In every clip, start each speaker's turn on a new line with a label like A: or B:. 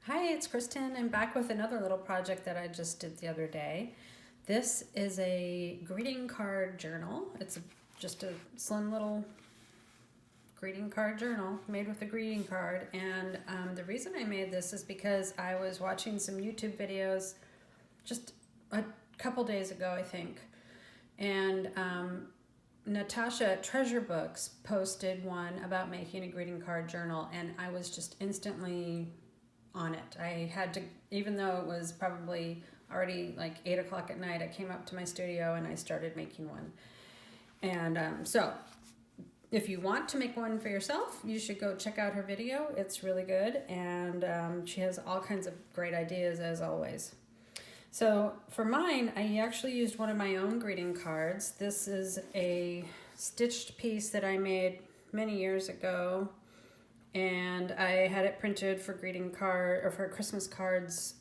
A: Hi, it's Kristen. I'm back with another little project that I just did the other day. This is a greeting card journal. Just a slim little greeting card journal made with a greeting card. And the reason I made this is because I was watching some YouTube videos just a couple days ago, I think. And Natasha at Treasure Books posted one about making a greeting card journal, and I was just instantly on it. I had to, even though it was probably already like 8 o'clock at night, I came up to my studio and I started making one. And so if you want to make one for yourself, you should go check out her video. It's really good, and she has all kinds of great ideas as always. So for mine, I actually used one of my own greeting cards. This is a stitched piece that I made many years ago, and I had it printed for for Christmas cards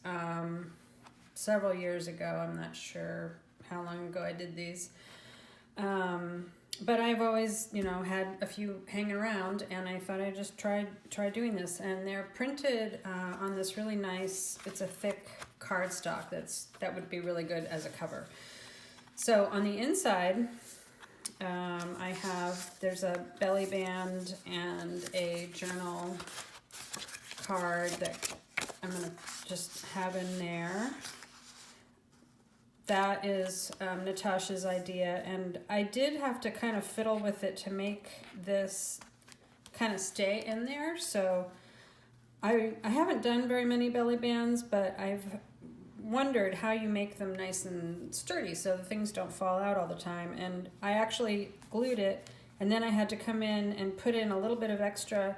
A: several years ago. I'm not sure how long ago I did these. But I've always, had a few hanging around, and I thought I'd just try doing this. And they're printed on this really nice, it's a thick cardstock that would be really good as a cover. So on the inside, there's a belly band and a journal card that I'm going to just have in there. That is Natasha's idea, and I did have to kind of fiddle with it to make this kind of stay in there. So I haven't done very many belly bands, but I've wondered how you make them nice and sturdy so the things don't fall out all the time. And I actually glued it, and then I had to come in and put in a little bit of extra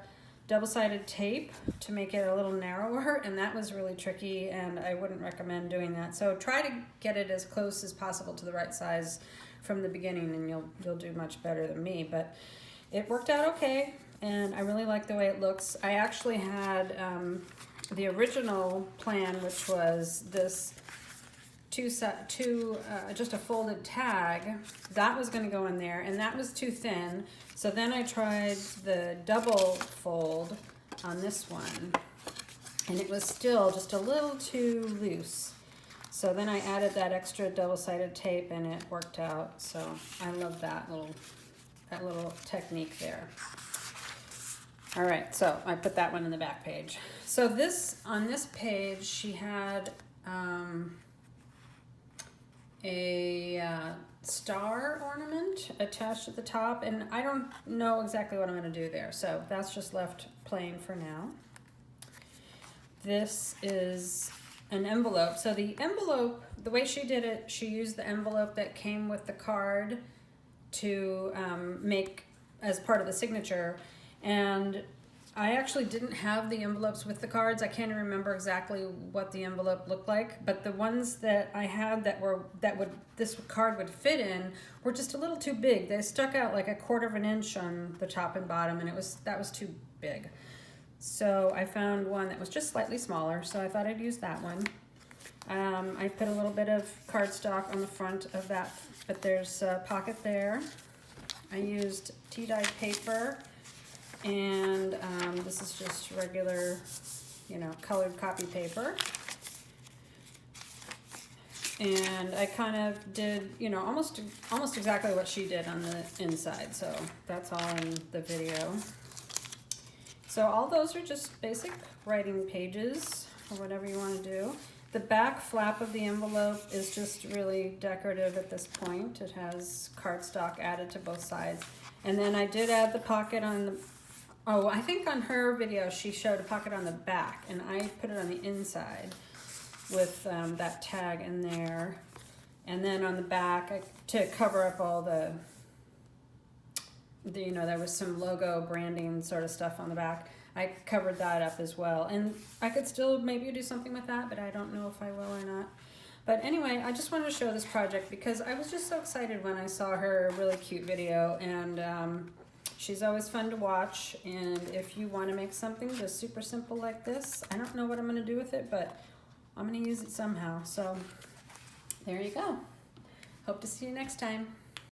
A: double-sided tape to make it a little narrower, and that was really tricky, and I wouldn't recommend doing that. So try to get it as close as possible to the right size from the beginning, and you'll do much better than me. But it worked out okay, and I really like the way it looks. I actually had the original plan, which was this just a folded tag that was going to go in there, and that was too thin. So then I tried the double fold on this one, and it was still just a little too loose. So then I added that extra double-sided tape, and it worked out. So I love that little technique there. All right, so I put that one in the back page. So on this page, she had a star ornament attached at the top, and I don't know exactly what I'm going to do there, so that's just left plain for now. This is an envelope. So the envelope, the way she did it, she used the envelope that came with the card to make as part of the signature. And I actually didn't have the envelopes with the cards. I can't even remember exactly what the envelope looked like, but the ones that I had this card would fit in were just a little too big. They stuck out like 1/4 of an inch on the top and bottom, and that was too big. So I found one that was just slightly smaller, so I thought I'd use that one. I put a little bit of cardstock on the front of that, but there's a pocket there. I used tea-dyed paper, and this is just regular, colored copy paper. And I kind of did, almost exactly what she did on the inside. So that's all in the video. So all those are just basic writing pages, or whatever you want to do. The back flap of the envelope is just really decorative at this point. It has cardstock added to both sides. And then I did add the pocket on the, I think on her video she showed a pocket on the back, and I put it on the inside with that tag in there. And then on the back, to cover up all the there was some logo branding sort of stuff on the back. I covered that up as well. And I could still maybe do something with that, but I don't know if I will or not. But anyway, I just wanted to show this project because I was just so excited when I saw her really cute video, and she's always fun to watch. And if you want to make something just super simple like this, I don't know what I'm going to do with it, but I'm going to use it somehow. So there you go. Hope to see you next time.